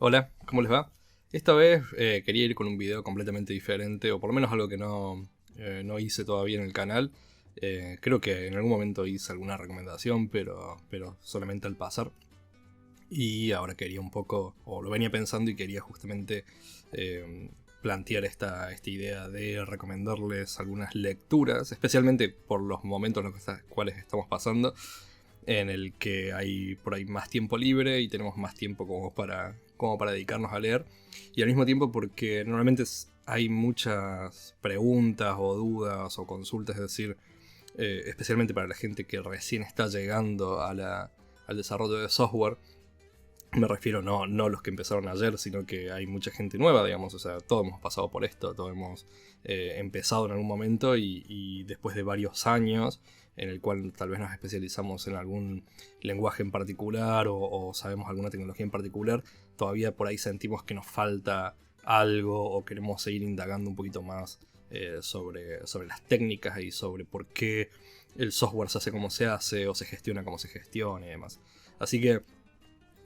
Hola, ¿cómo les va? Esta vez quería ir con un video completamente diferente, o por lo menos algo que no hice todavía en el canal. Creo que en algún momento hice alguna recomendación, pero solamente al pasar. Y ahora quería un poco, o lo venía pensando y quería justamente plantear esta idea de recomendarles algunas lecturas, especialmente por los momentos en los cuales estamos pasando, en el que hay por ahí más tiempo libre y tenemos más tiempo como para dedicarnos a leer. Y al mismo tiempo porque normalmente hay muchas preguntas o dudas o consultas, es decir, especialmente para la gente que recién está llegando al desarrollo de software. Me refiero no los que empezaron ayer, sino que hay mucha gente nueva, digamos. O sea, todos hemos pasado por esto, todos hemos empezado en algún momento y después de varios años en el cual tal vez nos especializamos en algún lenguaje en particular o sabemos alguna tecnología en particular, todavía por ahí sentimos que nos falta algo o queremos seguir indagando un poquito más sobre las técnicas y sobre por qué el software se hace como se hace o se gestiona como se gestiona y demás. Así que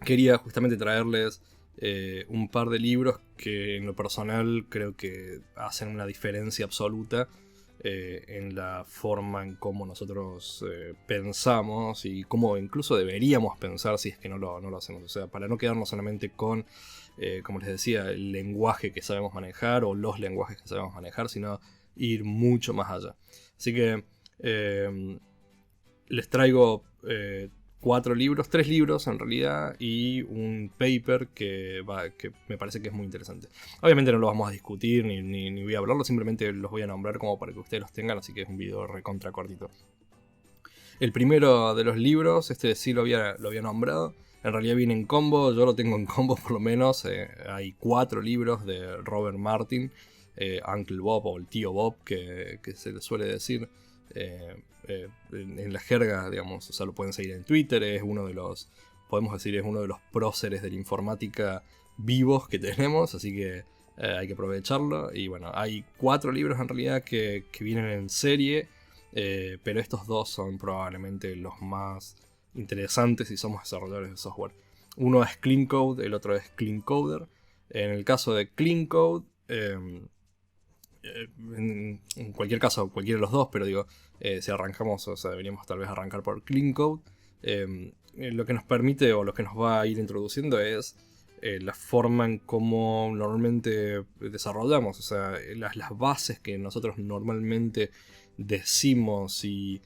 quería justamente traerles un par de libros que en lo personal creo que hacen una diferencia absoluta en la forma en cómo nosotros pensamos y cómo incluso deberíamos pensar si es que no lo hacemos. O sea, para no quedarnos solamente con, como les decía, el lenguaje que sabemos manejar o los lenguajes que sabemos manejar, sino ir mucho más allá. Así que les traigo tres libros en realidad, y un paper que me parece que es muy interesante. Obviamente no lo vamos a discutir ni voy a hablarlo, simplemente los voy a nombrar como para que ustedes los tengan, así que es un video recontra cortito. El primero de los libros, este sí lo había nombrado, en realidad viene en combo, yo lo tengo en combo por lo menos. Hay 4 libros de Robert Martin, Uncle Bob o el tío Bob que se le suele decir. En la jerga, digamos, o sea, lo pueden seguir en Twitter, podemos decir, es uno de los próceres de la informática vivos que tenemos, así que hay que aprovecharlo. Y bueno, hay 4 libros en realidad que vienen en serie, pero estos dos son probablemente los más interesantes si somos desarrolladores de software. Uno es Clean Code, el otro es Clean Coder. En el caso de Clean Code, en cualquier caso, cualquiera de los dos, pero digo, si arrancamos, o sea, deberíamos tal vez arrancar por Clean Code. Lo que nos permite o lo que nos va a ir introduciendo es la forma en cómo normalmente desarrollamos, o sea, las bases que nosotros normalmente decimos y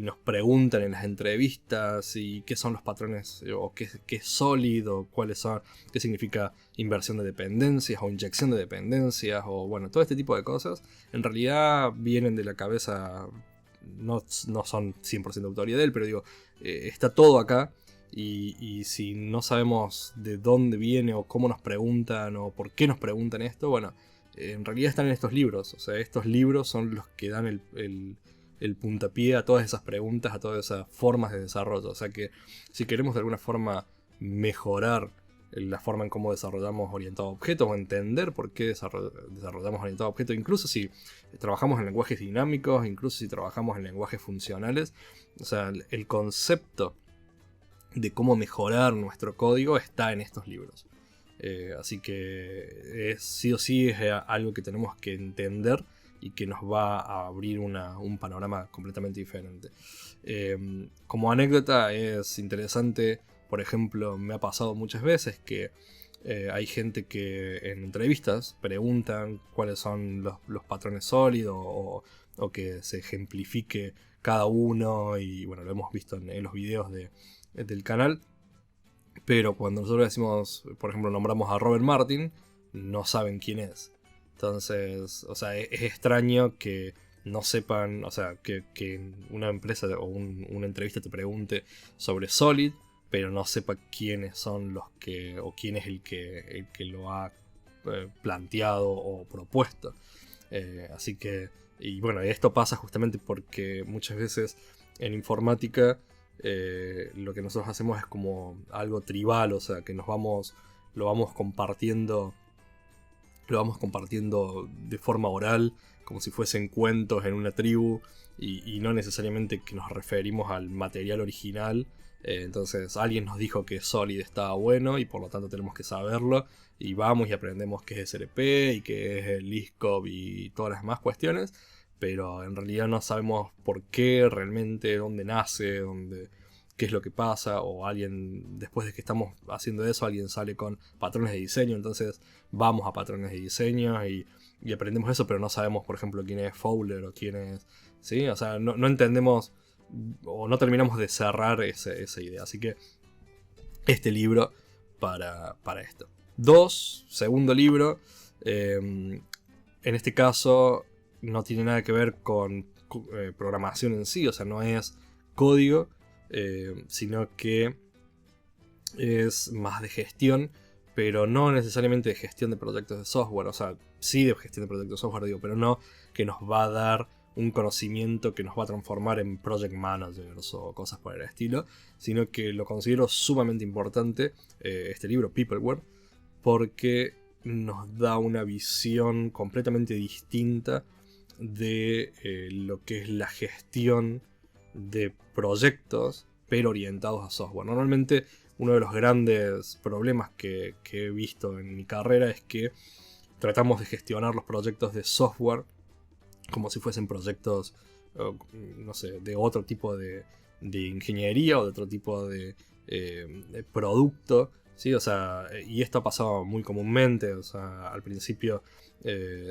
nos preguntan en las entrevistas, y qué son los patrones, o qué es sólido, cuáles son, qué significa inversión de dependencias o inyección de dependencias, o bueno, todo este tipo de cosas, en realidad vienen de la cabeza, no son 100% autoría de él, pero digo, está todo acá. Y si no sabemos de dónde viene o cómo nos preguntan o por qué nos preguntan esto, bueno, en realidad están en estos libros. O sea, estos libros son los que dan el puntapié a todas esas preguntas, a todas esas formas de desarrollo. O sea que si queremos de alguna forma mejorar la forma en cómo desarrollamos orientado a objetos, o entender por qué desarrollamos orientado a objetos, incluso si trabajamos en lenguajes dinámicos, incluso si trabajamos en lenguajes funcionales, o sea, el concepto de cómo mejorar nuestro código está en estos libros. Así que sí o sí es algo que tenemos que entender y que nos va a abrir un panorama completamente diferente. Como anécdota es interesante, por ejemplo, me ha pasado muchas veces que hay gente que en entrevistas preguntan cuáles son los patrones sólidos, o que se ejemplifique cada uno, y bueno, lo hemos visto en los videos del canal. Pero cuando nosotros decimos, por ejemplo, nombramos a Robert Martin, no saben quién es. Entonces, o sea, es extraño que no sepan, o sea, que una empresa o una entrevista te pregunte sobre Solid, pero no sepa quiénes son o quién es el que lo ha planteado o propuesto. Así que, y bueno, esto pasa justamente porque muchas veces en informática lo que nosotros hacemos es como algo tribal, o sea, que lo vamos compartiendo de forma oral, como si fuesen cuentos en una tribu, y no necesariamente que nos referimos al material original, Entonces alguien nos dijo que Solid estaba bueno y por lo tanto tenemos que saberlo. Y vamos y aprendemos qué es SLP y qué es el ISCOP y todas las demás cuestiones. Pero en realidad no sabemos por qué realmente, dónde nace, qué es lo que pasa. O alguien, después de que estamos haciendo eso, alguien sale con patrones de diseño. Entonces vamos a patrones de diseño y aprendemos eso, pero no sabemos, por ejemplo, quién es Fowler o quién es... ¿Sí? O sea, no entendemos o no terminamos de cerrar esa idea. Así que este libro para esto. Segundo libro. En este caso no tiene nada que ver con programación en sí, o sea, no es código, sino que es más de gestión, pero no necesariamente de gestión de proyectos de software, o sea, sí de gestión de proyectos de software, digo, pero no que nos va a dar un conocimiento que nos va a transformar en project managers o cosas por el estilo, sino que lo considero sumamente importante, este libro, Peopleware, porque nos da una visión completamente distinta de lo que es la gestión de proyectos, pero orientados a software. Normalmente uno de los grandes problemas que he visto en mi carrera es que tratamos de gestionar los proyectos de software como si fuesen proyectos, no sé, de otro tipo de ingeniería o de otro tipo de producto, ¿sí? O sea, y esto ha pasado muy comúnmente, o sea, al principio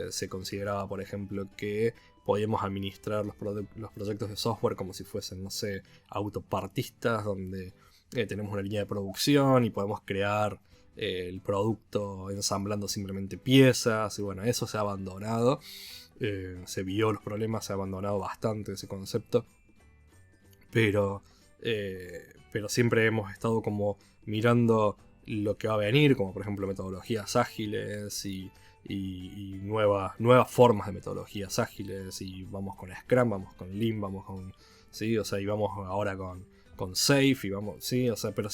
se consideraba, por ejemplo, que podíamos administrar los proyectos de software como si fuesen, no sé, autopartistas, donde tenemos una línea de producción y podemos crear el producto ensamblando simplemente piezas, y bueno, eso se ha abandonado. Se vio los problemas, se ha abandonado bastante ese concepto, pero siempre hemos estado como mirando lo que va a venir, como por ejemplo metodologías ágiles y nuevas formas de metodologías ágiles, y vamos con Scrum, vamos con Lean, vamos con... ¿sí? O sea, y vamos ahora con Safe, y vamos... ¿sí? O sea, pero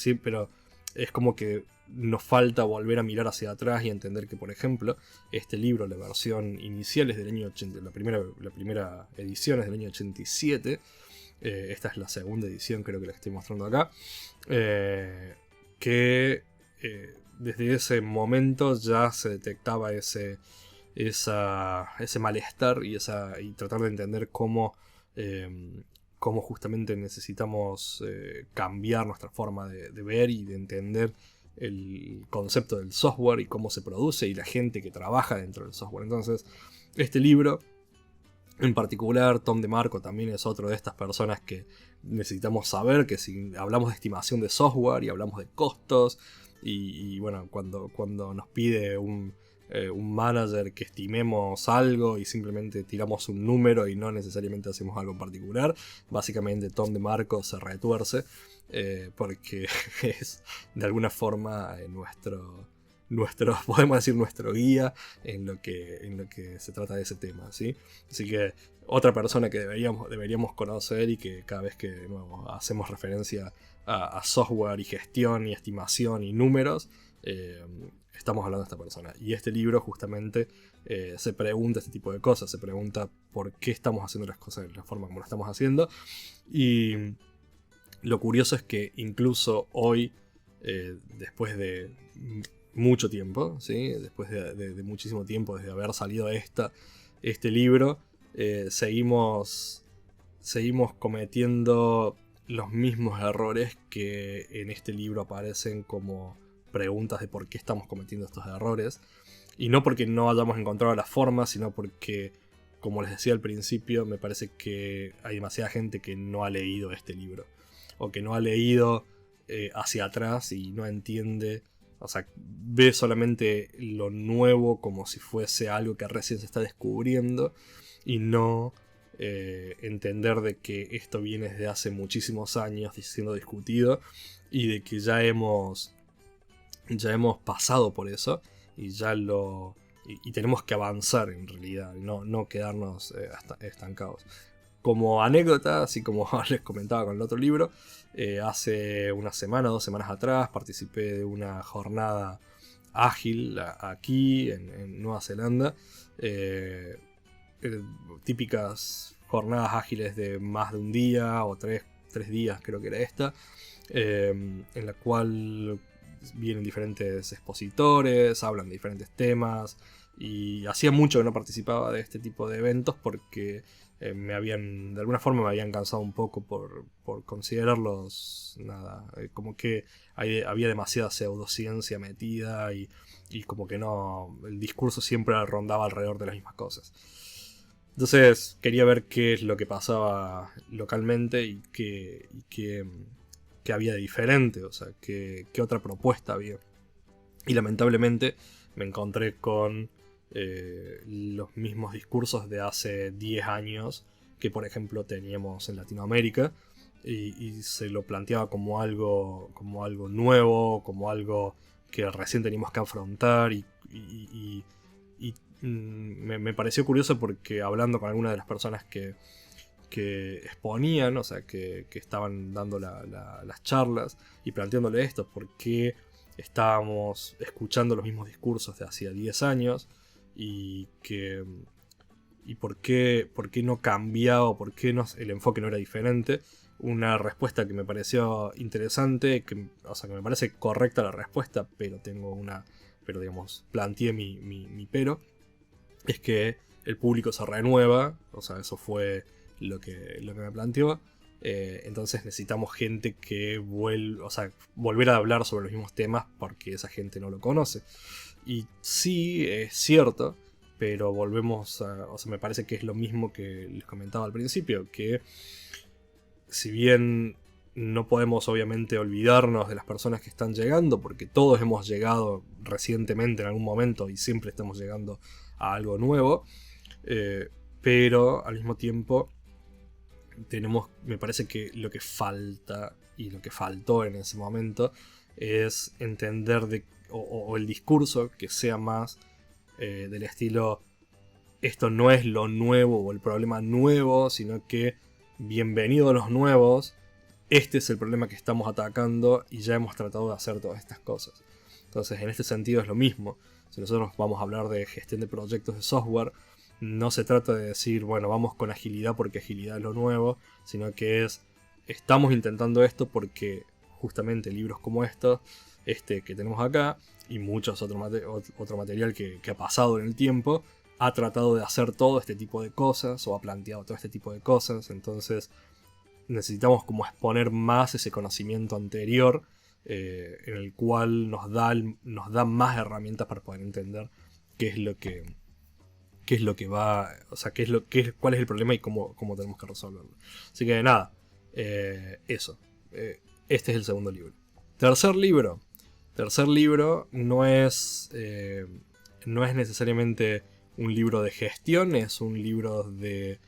es como que nos falta volver a mirar hacia atrás y entender que, por ejemplo, este libro, la versión inicial es del año 80, la primera edición es del año 87, esta es la segunda edición, creo que la estoy mostrando acá, que desde ese momento ya se detectaba ese malestar y tratar de entender cómo justamente necesitamos cambiar nuestra forma de ver y de entender el concepto del software y cómo se produce y la gente que trabaja dentro del software. Entonces, este libro en particular, Tom DeMarco también es otro de estas personas que necesitamos saber, que si hablamos de estimación de software y hablamos de costos y bueno, cuando nos pide un manager que estimemos algo y simplemente tiramos un número y no necesariamente hacemos algo en particular, básicamente Tom DeMarco se retuerce porque es de alguna forma podemos decir nuestro guía en lo que se trata de ese tema, ¿sí? Así que otra persona que deberíamos conocer y que cada vez que de nuevo hacemos referencia a software y gestión y estimación y números, estamos hablando de esta persona. Y este libro justamente se pregunta este tipo de cosas, se pregunta por qué estamos haciendo las cosas de la forma como lo estamos haciendo. Y lo curioso es que incluso hoy, después de mucho tiempo, ¿sí? Después de muchísimo tiempo desde haber salido este libro, seguimos cometiendo los mismos errores que en este libro aparecen como preguntas de por qué estamos cometiendo estos errores, y no porque no hayamos encontrado la forma, sino porque, como les decía al principio, me parece que hay demasiada gente que no ha leído este libro o que no ha leído hacia atrás y no entiende. O sea, ve solamente lo nuevo como si fuese algo que recién se está descubriendo y no entender de que esto viene desde hace muchísimos años siendo discutido y de que ya hemos pasado por eso y y tenemos que avanzar en realidad, no quedarnos estancados. Como anécdota, así como les comentaba con el otro libro, hace una semana, 2 semanas atrás, participé de una jornada ágil aquí en Nueva Zelanda. Típicas jornadas ágiles de más de un día o tres días, creo que era esta. en la cual vienen diferentes expositores, hablan de diferentes temas, y hacía mucho que no participaba de este tipo de eventos porque de alguna forma me habían cansado un poco por considerarlos, nada, como que había demasiada pseudociencia metida y como que no, el discurso siempre rondaba alrededor de las mismas cosas. Entonces quería ver qué es lo que pasaba localmente y qué había de diferente, o sea, qué otra propuesta había. Y lamentablemente me encontré con los mismos discursos de hace 10 años que por ejemplo teníamos en Latinoamérica, y se lo planteaba como algo nuevo, como algo que recién teníamos que afrontar, me pareció curioso porque hablando con algunas de las personas que exponían, o sea, que estaban dando las charlas y planteándole esto, por qué estábamos escuchando los mismos discursos de hacía 10 años y por qué no cambiaba, por qué el enfoque no era diferente. Una respuesta que me pareció interesante, o sea, que me parece correcta la respuesta, pero digamos, planteé mi pero, es que el público se renueva, o sea, eso fue lo que me planteó. Entonces necesitamos gente que volver a hablar sobre los mismos temas porque esa gente no lo conoce. Y sí, es cierto, pero o sea, me parece que es lo mismo que les comentaba al principio, que si bien no podemos obviamente olvidarnos de las personas que están llegando, porque todos hemos llegado recientemente en algún momento y siempre estamos llegando a algo nuevo, pero al mismo tiempo me parece que lo que falta y lo que faltó en ese momento es entender o el discurso que sea más del estilo: esto no es lo nuevo o el problema nuevo, sino que bienvenido a los nuevos, este es el problema que estamos atacando y ya hemos tratado de hacer todas estas cosas. Entonces, en este sentido es lo mismo. Si nosotros vamos a hablar de gestión de proyectos de software, no se trata de decir, bueno, vamos con agilidad porque agilidad es lo nuevo, sino que estamos intentando esto porque justamente libros como estos, este que tenemos acá, y muchos otro material que ha pasado en el tiempo, ha tratado de hacer todo este tipo de cosas, o ha planteado todo este tipo de cosas. Entonces necesitamos como exponer más ese conocimiento anterior, en el cual nos da más herramientas para poder entender qué es lo que va, o sea, cuál es el problema y cómo tenemos que resolverlo. Así que nada, eso. Este es el segundo libro. Tercer libro no es necesariamente un libro de gestión, es un libro de,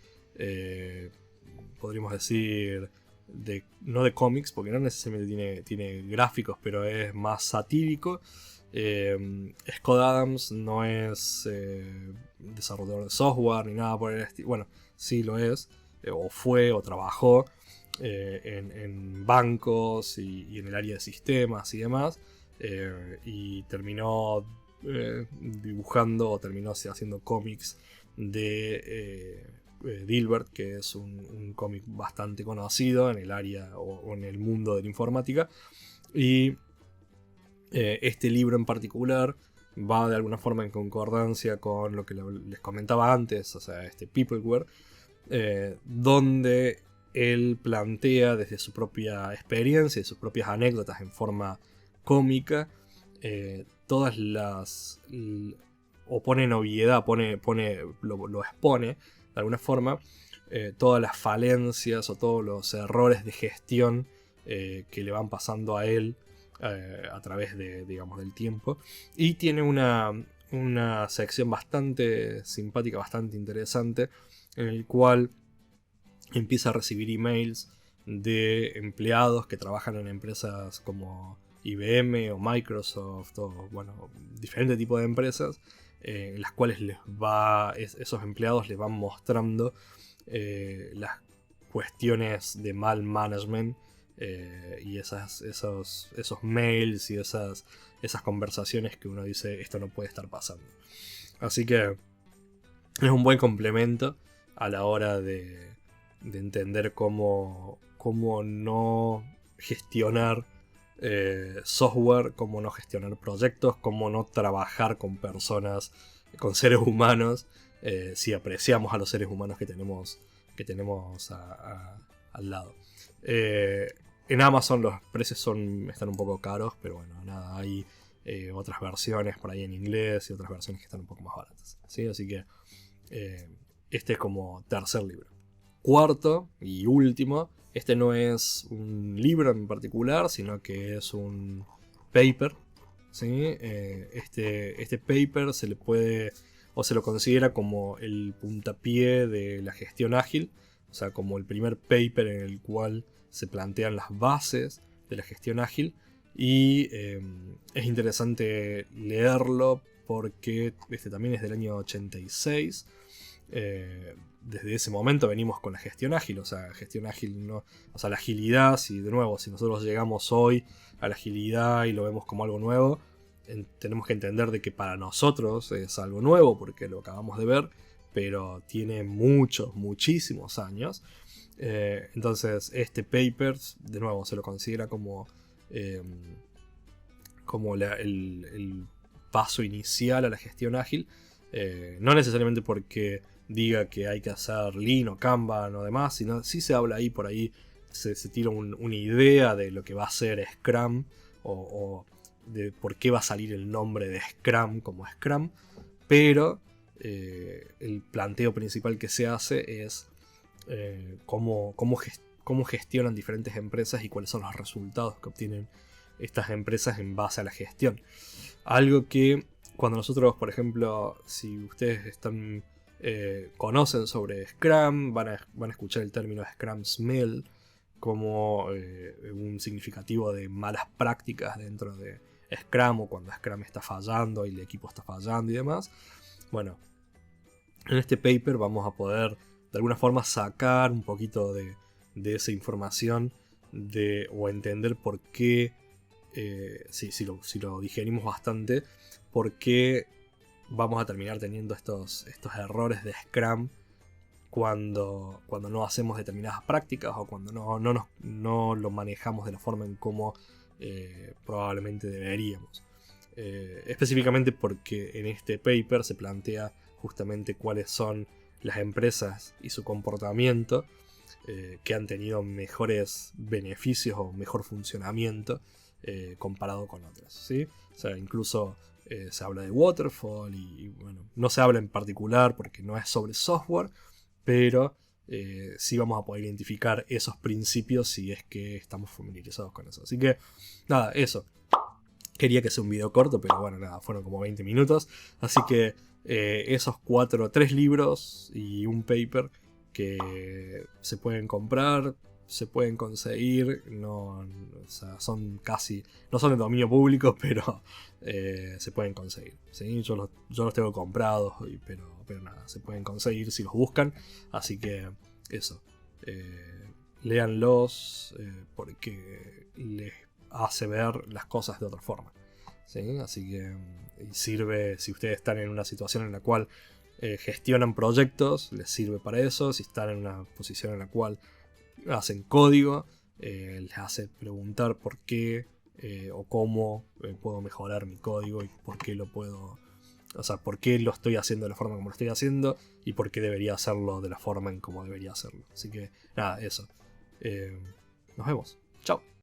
podríamos decir, no de cómics, porque no necesariamente tiene gráficos, pero es más satírico. Scott Adams no es desarrollador de software ni nada por el estilo. Bueno, sí lo es, o fue, o trabajó en bancos y en el área de sistemas y demás, y terminó dibujando, o terminó haciendo cómics de Dilbert, que es un cómic bastante conocido en el área o en el mundo de la informática. Y este libro en particular va de alguna forma en concordancia con lo que les comentaba antes, o sea, este Peopleware, donde él plantea desde su propia experiencia y sus propias anécdotas en forma cómica, todas o pone en obviedad, lo expone de alguna forma, todas las falencias o todos los errores de gestión que le van pasando a él a través del tiempo. Y tiene una sección bastante simpática, bastante interesante, en el cual empieza a recibir emails de empleados que trabajan en empresas como IBM o Microsoft, o bueno, diferentes tipos de empresas, en las cuales esos empleados les van mostrando las cuestiones de mal management, y esos mails y esas conversaciones que uno dice: esto no puede estar pasando. Así que es un buen complemento a la hora de entender cómo no gestionar software, cómo no gestionar proyectos, cómo no trabajar con personas, con seres humanos, si apreciamos a los seres humanos que tenemos al lado. En Amazon los precios están un poco caros, pero bueno, nada, hay otras versiones por ahí en inglés y otras versiones que están un poco más baratas, ¿sí? Así que este es como tercer libro. Cuarto y último, este no es un libro en particular, sino que es un paper, ¿sí? Este paper se le puede, o se lo considera como el puntapié de la gestión ágil, o sea, como el primer paper en el cual se plantean las bases de la gestión ágil. Y es interesante leerlo porque este también es del año 86. Desde ese momento venimos con la gestión ágil, o sea, gestión ágil no, o sea, la agilidad, si nosotros llegamos hoy a la agilidad y lo vemos como algo nuevo, tenemos que entender de que para nosotros es algo nuevo porque lo acabamos de ver, pero tiene muchísimos años. Entonces este paper, de nuevo, se lo considera como el paso inicial a la gestión ágil. No necesariamente porque diga que hay que hacer Lean o Kanban o demás, sino sí se habla ahí por ahí, se tira una idea de lo que va a ser Scrum o de por qué va a salir el nombre de Scrum como Scrum, pero el planteo principal que se hace es cómo gestionan diferentes empresas y cuáles son los resultados que obtienen estas empresas en base a la gestión. Algo que cuando nosotros, por ejemplo, si ustedes conocen sobre Scrum, van a escuchar el término Scrum Smell como un significativo de malas prácticas dentro de Scrum, o cuando Scrum está fallando y el equipo está fallando y demás. Bueno, en este paper vamos a poder de alguna forma sacar un poquito de esa información o entender por qué, si lo digerimos bastante, por qué vamos a terminar teniendo estos errores de Scrum cuando no hacemos determinadas prácticas o cuando no lo manejamos de la forma en como probablemente deberíamos. Específicamente porque en este paper se plantea justamente cuáles son las empresas y su comportamiento que han tenido mejores beneficios o mejor funcionamiento comparado con otras, ¿sí? O sea, incluso se habla de Waterfall y bueno, no se habla en particular porque no es sobre software, pero sí vamos a poder identificar esos principios si es que estamos familiarizados con eso. Así que nada, eso. Quería que sea un video corto, pero bueno, nada, fueron como 20 minutos. Así que esos 3 libros y un paper que se pueden comprar, se pueden conseguir, o sea, no son de dominio público, pero se pueden conseguir, ¿sí? Yo los tengo comprados, pero nada, se pueden conseguir si los buscan. Así que eso, léanlos porque les hace ver las cosas de otra forma, ¿sí? Así que sirve si ustedes están en una situación en la cual gestionan proyectos, les sirve para eso. Si están en una posición en la cual hacen código, les hace preguntar por qué o cómo puedo mejorar mi código y por qué por qué lo estoy haciendo de la forma como lo estoy haciendo y por qué debería hacerlo de la forma en como debería hacerlo. Así que nada, eso. Nos vemos. Chao.